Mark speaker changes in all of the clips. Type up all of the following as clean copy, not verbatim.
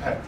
Speaker 1: Pep.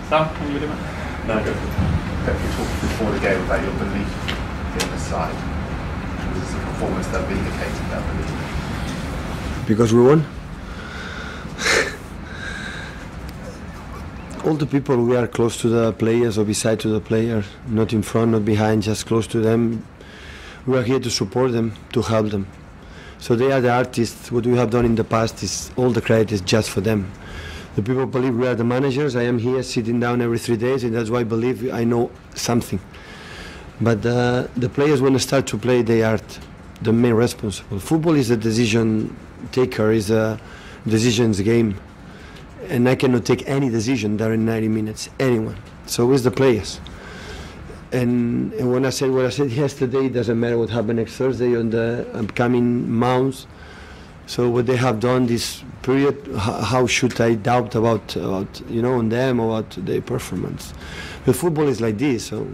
Speaker 2: Sam, can you do it?
Speaker 1: No, go for it. Pep, you talked before the game about your belief in the side. Was this a performance that vindicated that belief?
Speaker 3: Because we won. All the people, we are close to the players or beside to the player, not in front, not behind, just close to them. We are here to support them, to help them. So they are the artists. What we have done in the past is all the credit is just for them. The people believe we are the managers. I am here sitting down every 3 days, and that's why I believe I know something. But the players, when they start to play, they are the main responsible. Football is a decision taker, is a decisions game. And I cannot take any decision during 90 minutes, anyone. So it's the players. And when I said what I said yesterday, it doesn't matter what happens next Thursday on the upcoming months. So what they have done this period, how should I doubt about on them, about their performance? But football is like this. So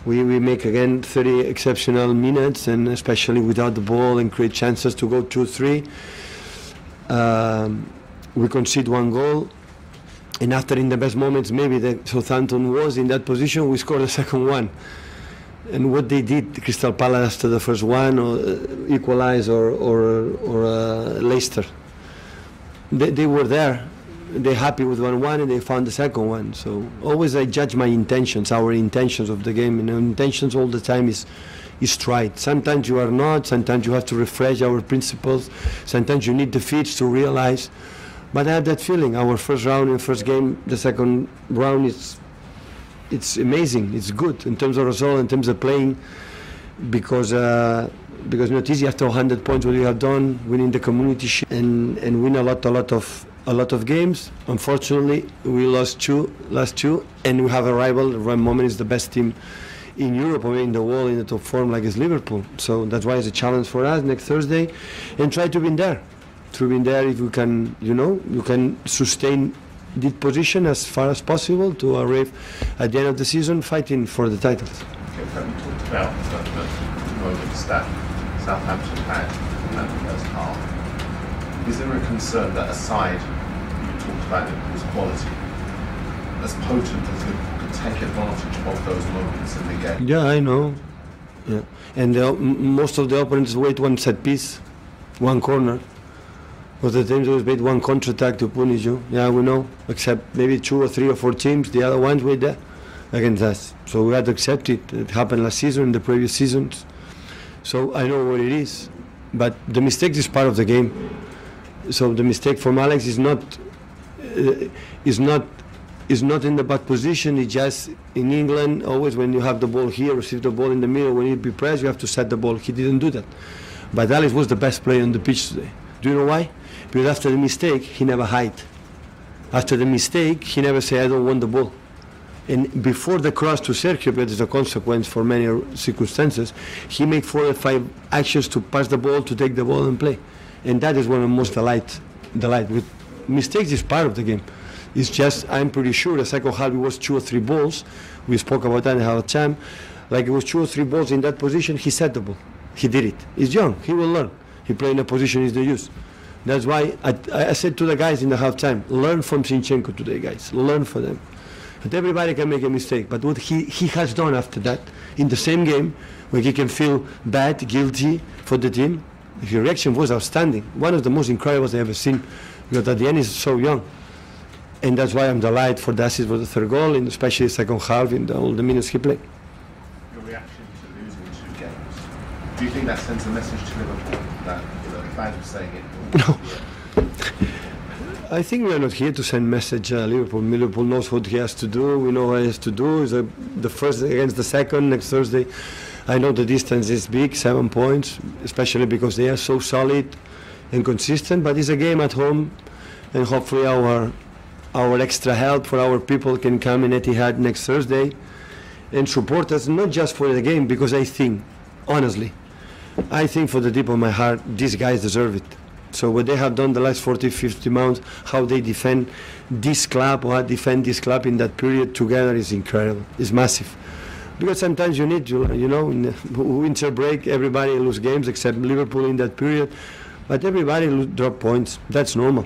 Speaker 3: we make again 30 exceptional minutes, and especially without the ball, and create chances to go 2-3. We concede one goal, and after, in the best moments, maybe the Southampton was in that position, we scored the second one. And what they did, Crystal Palace after the first one, or equalize, or Leicester, they were there. They're happy with 1-1, and they found the second one. So always I judge my intentions, our intentions of the game, and our intentions all the time is right. Sometimes you are not. Sometimes you have to refresh our principles. Sometimes you need defeats to realize. But I have that feeling. Our first round and first game, the second round, it's amazing. It's good in terms of result, in terms of playing, because it's not easy after 100 points what we have done, winning the community shield and win a lot of games. Unfortunately, we lost last two, and we have a rival. Right moment is the best team in Europe or in the world in the top form, like is Liverpool. So that's why it's a challenge for us next Thursday, and try to win there. To win there, if you can, you can sustain this position as far as possible to arrive at the end of the season fighting for the titles.
Speaker 1: Okay, so we talked about the moments that Southampton had in that first half. Is there a concern that aside, you talked about Liverpool's quality, as potent as Liverpool could take advantage of those moments in the game?
Speaker 3: Yeah, I know. Yeah, and most of the opponents wait one set piece, one corner. But the teams always made one counter-attack to punish you. Yeah, we know. Except maybe 2 or 3 or 4 teams. The other ones were there against us. So we had to accept it. It happened last season, in the previous seasons. So I know what it is. But the mistake is part of the game. So the mistake from Alex is not in the bad position. It's just in England, always when you have the ball here, receive the ball in the middle, when you be pressed, you have to set the ball. He didn't do that. But Alex was the best player on the pitch today. Do you know why? Because after the mistake, he never hide. After the mistake, he never say, I don't want the ball. And before the cross to Sergio, because it's a consequence for many circumstances, he made 4 or 5 actions to pass the ball, to take the ball and play. And that is one of the most delight. With mistakes is part of the game. It's just, I'm pretty sure the second half it was 2 or 3 balls. We spoke about that in our time. Like it was 2 or 3 balls in that position, he set the ball. He did it. He's young, he will learn. He played in a position he's not used. That's why I said to the guys in the halftime, learn from Zinchenko today, guys. Learn from them. But everybody can make a mistake. But what he has done after that, in the same game, where he can feel bad, guilty for the team, his reaction was outstanding. One of the most incredible I've ever seen. Because at the end he's so young. And that's why I'm delighted for the assist for the third goal, and especially the second half in all the minutes he played.
Speaker 1: Your reaction to losing 2 games, do you think that sends a message to Liverpool that, fans are saying it?
Speaker 3: No. I think we are not here to send message Liverpool. Liverpool knows what he has to do. We know what he has to do. It's the first against the second next Thursday. I know the distance is big, 7 points, especially because they are so solid and consistent. But it's a game at home, and hopefully our extra help for our people can come in Etihad next Thursday and support us, not just for the game, because I think, honestly, for the deep of my heart, these guys deserve it. So what they have done the last 40, 50 months, how they defend this club or defend this club in that period together is incredible. It's massive. Because sometimes you need to, in the winter break, everybody lose games except Liverpool in that period. But everybody drop points. That's normal.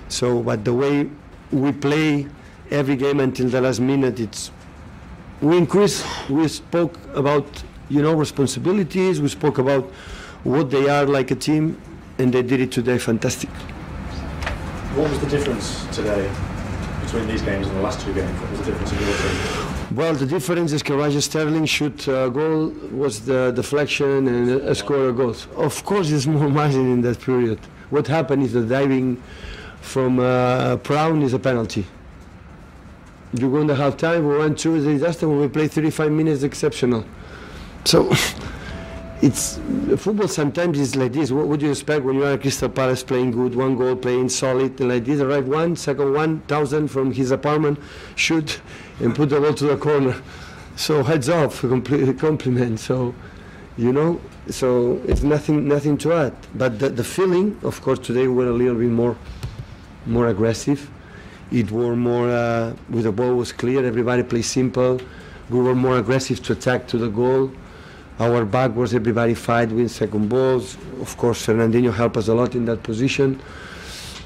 Speaker 3: So, but the way we play every game until the last minute, we increase. We spoke about responsibilities. We spoke about what they are like a team, and they did it today. Fantastic.
Speaker 4: What was the difference today between these games and the last two games? What was the difference in your team?
Speaker 3: Well, the difference is Raja Sterling shoot a goal, was the deflection, and a score a goal. Of course, there's more margin in that period. What happened is the diving from Brown is a penalty. You go in the half time, we went through the disaster when we play 35 minutes, exceptional. So it's football sometimes is like this. What would you expect when you are at Crystal Palace playing good, one goal, playing solid, and like this, arrive one, second 1,000 from his apartment, shoot, and put the ball to the corner. So heads off, compliment. So, so it's nothing to add. But the feeling, of course, today we're a little bit more aggressive. It were more, with the ball was clear, everybody played simple. We were more aggressive to attack to the goal. Our back was everybody fight, win second balls. Of course, Fernandinho helped us a lot in that position.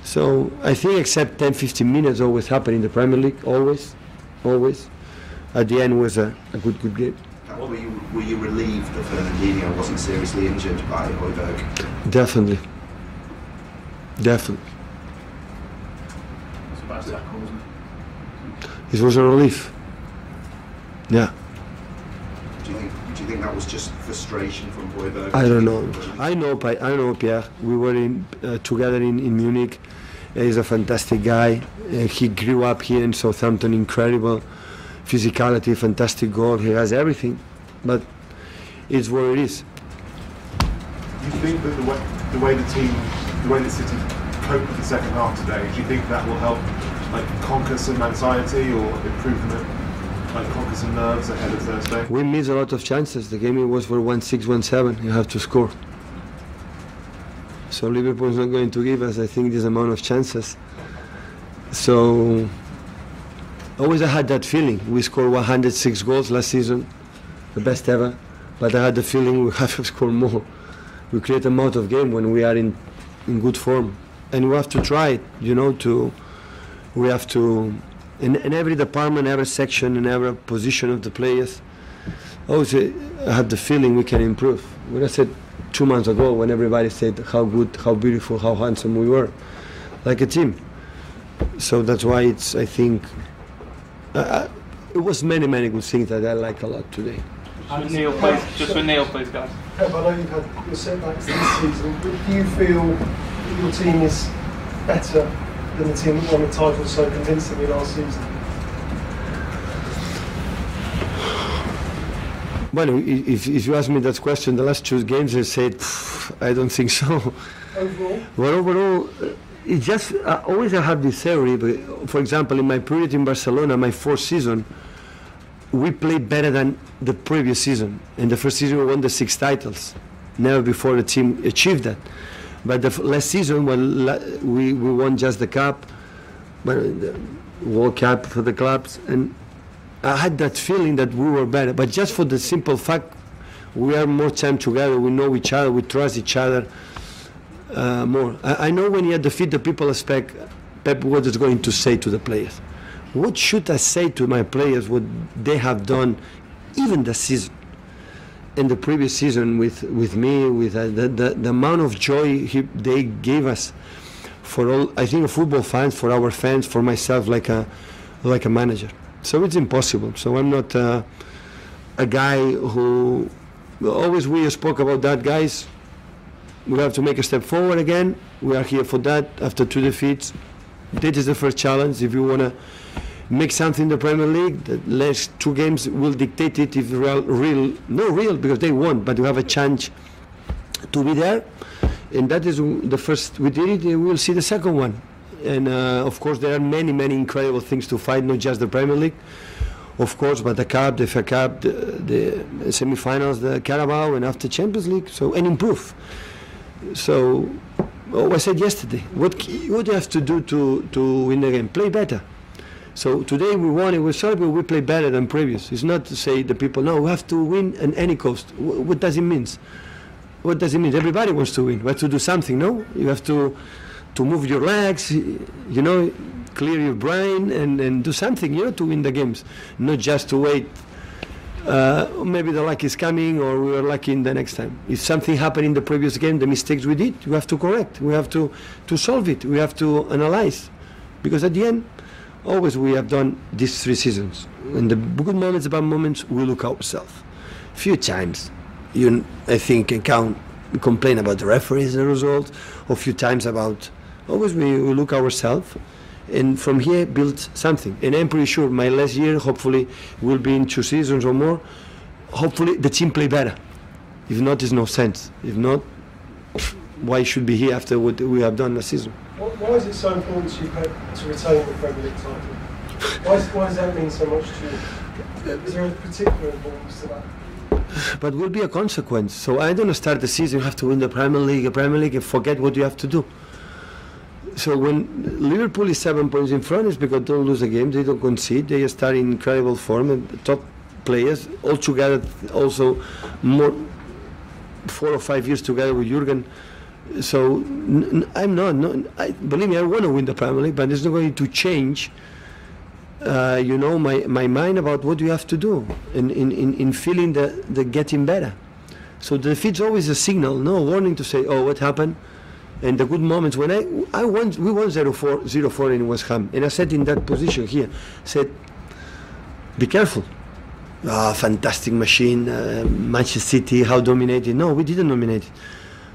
Speaker 3: So I think except 10-15 minutes always happen in the Premier League, always. At the end was a good game.
Speaker 5: Were you relieved that Fernandinho wasn't seriously injured by Højbjerg?
Speaker 3: Definitely.
Speaker 2: It's about a tackle, wasn't it?
Speaker 3: It was a relief. Yeah.
Speaker 5: Do you think that was just frustration from Højbjerg?
Speaker 3: I don't know. I know Pierre. We were together in Munich. He's a fantastic guy. He grew up here in Southampton. Incredible physicality, fantastic goal. He has everything, but it's what it is.
Speaker 6: Do you think that the way that City coped with the second half today, do you think that will help, conquer some anxiety or improve them? Conquer some nerves ahead of Thursday?
Speaker 3: We missed a lot of chances. The game was for 1-6, 1-7. You have to score. So Liverpool's not going to give us, I think, this amount of chances. So always I had that feeling. We scored 106 goals last season, the best ever. But I had the feeling we have to score more. We create a amount of game when we are in good form, and we have to try it. We have to. In every department, every section, and every position of the players, always I have the feeling we can improve. When I said 2 months ago, when everybody said how good, how beautiful, how handsome we were, like a team. So that's why I think, it was many good things that I like a lot today.
Speaker 2: Just with Neil, please, guys.
Speaker 7: Pep, I know you've had your setbacks this season, but do you feel that your team is better than the team that won the title so convincingly last season?
Speaker 3: Well, if you ask me that question, the last 2 games I said, I don't think so.
Speaker 7: Overall?
Speaker 3: Well, overall, it's just, always I have this theory, but for example, in my period in Barcelona, my 4th season, we played better than the previous season. In the first season, we won the 6 titles. Never before the team achieved that. But the last season, we won just the cup, the World Cup for the clubs, and I had that feeling that we were better. But just for the simple fact, we are more time together, we know each other, we trust each other more. I know when you had defeat, the people expect Pep what is going to say to the players. What should I say to my players, what they have done, even the season? In the previous season with me, with the amount of joy they gave us, for all, I think, football fans, for our fans, for myself, like a manager. So it's impossible. So I'm not a guy who, always we spoke about that, guys. We have to make a step forward again. We are here for that after 2 defeats. That is the first challenge. If you want to make something in the Premier League, the last 2 games will dictate it. If not real because they won, but you have a chance to be there, and that is the first. We did it, and we will see the second one. And of course, there are many incredible things to fight, not just the Premier League, of course, but the Cup, the FA Cup, the semi-finals, the Carabao, and after Champions League. So and improve. So, I said yesterday, what do you have to do to win the game? Play better. So today we won it, we're sorry, but we play better than previous. It's not to say the people, no, we have to win at any cost. What does it mean? What does it mean? Everybody wants to win. You have to do something, no? You have to move your legs, you know, clear your brain and do something, you know, to win the games. Not just to wait. Maybe the luck is coming or we are lucky in the next time. If something happened in the previous game, the mistakes we did, we have to correct. We have to solve it. We have to analyze. Because at the end, always we have done these 3 seasons. In the good moments, bad moments, we look ourselves. Few times, I think, can complain about the referees and the results, or few times about, always we look ourselves, and from here build something. And I'm pretty sure my last year, hopefully, will be in 2 seasons or more. Hopefully the team play better. If not, there's no sense. If not, why should be here after what we have done last season?
Speaker 7: Why is it so important to you, Pep, to retain the Premier League title? Why does that mean so much to you? Is there a particular importance to that?
Speaker 3: But will be a consequence. So I don't start the season, you have to win the Premier League, and forget what you have to do. So when Liverpool is 7 points in front, it's because they don't lose a game, they don't concede, they start in incredible form, and the top players all together, also more 4 or 5 years together with Jurgen. So believe me, I want to win the Premier League, but it's not going to change, you know, my mind about what you have to do in feeling the getting better. So the defeat's always a signal, no warning to say, oh, what happened? And the good moments when we won 0-4 in West Ham, and I said in that position here, said, be careful. Fantastic machine, Manchester City, how dominated. No, we didn't dominate it.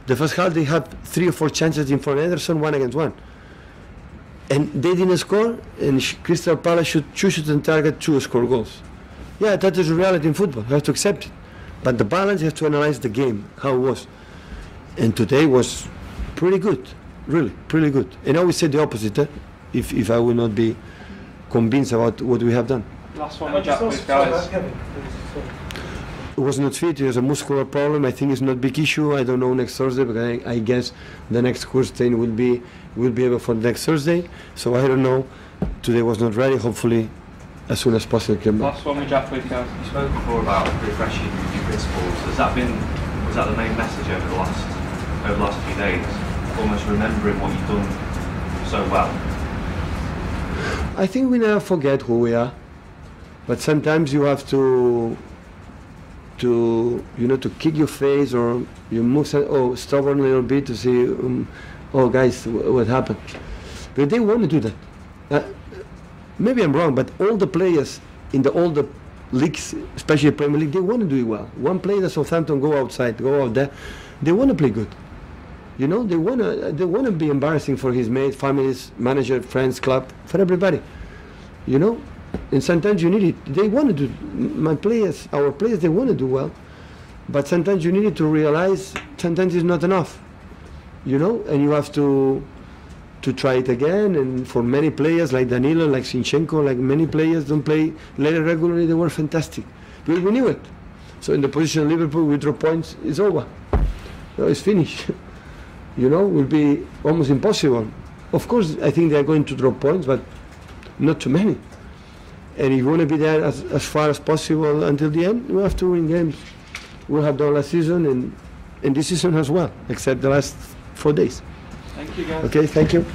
Speaker 3: The first half they had 3 or 4 chances in front of Ederson, 1 against 1. And they didn't score, and Crystal Palace should choose it and target 2 score goals. Yeah, that is reality in football, you have to accept it. But the balance, you have to analyze the game, how it was. And today was pretty good, really, pretty good. And I always say the opposite, if I will not be convinced about what we have done.
Speaker 2: Last one with Jack, please, guys.
Speaker 3: It was not fit, it was a muscular problem. I think it's not a big issue. I don't know next Thursday, but I guess the next Kurstein will be able for next Thursday. So I don't know. Today was not ready. Hopefully, as soon as possible, come back.
Speaker 2: Last one with Jack, please, guys.
Speaker 8: You spoke before about refreshing your principles. Was that the main message over the last few days? Almost remembering what you've done so well.
Speaker 3: I think we never forget who we are, but sometimes you have to kick your face, or you move stubborn a little bit to see, oh guys, what happened? But they want to do that. Maybe I'm wrong, but all the players in all the leagues, especially Premier League, they want to do it well. One player at Southampton go outside, go out there, they want to play good. You know, they want to be embarrassing for his mates, families, manager, friends, club, for everybody. You know, and sometimes you need it. They want to do. Our players, they want to do well, but sometimes you need to realize sometimes it's not enough. You know, and you have to try it again. And for many players like Danilo, like Zinchenko, like many players don't play later regularly, they were fantastic. We knew it. So in the position of Liverpool, we draw points, it's over. No, it's finished. You know, will be almost impossible. Of course, I think they are going to drop points, but not too many. And if you want to be there as far as possible until the end, we have to win games. We have done last season and this season as well, except the last 4 days.
Speaker 2: Thank you, guys.
Speaker 3: Okay, thank you.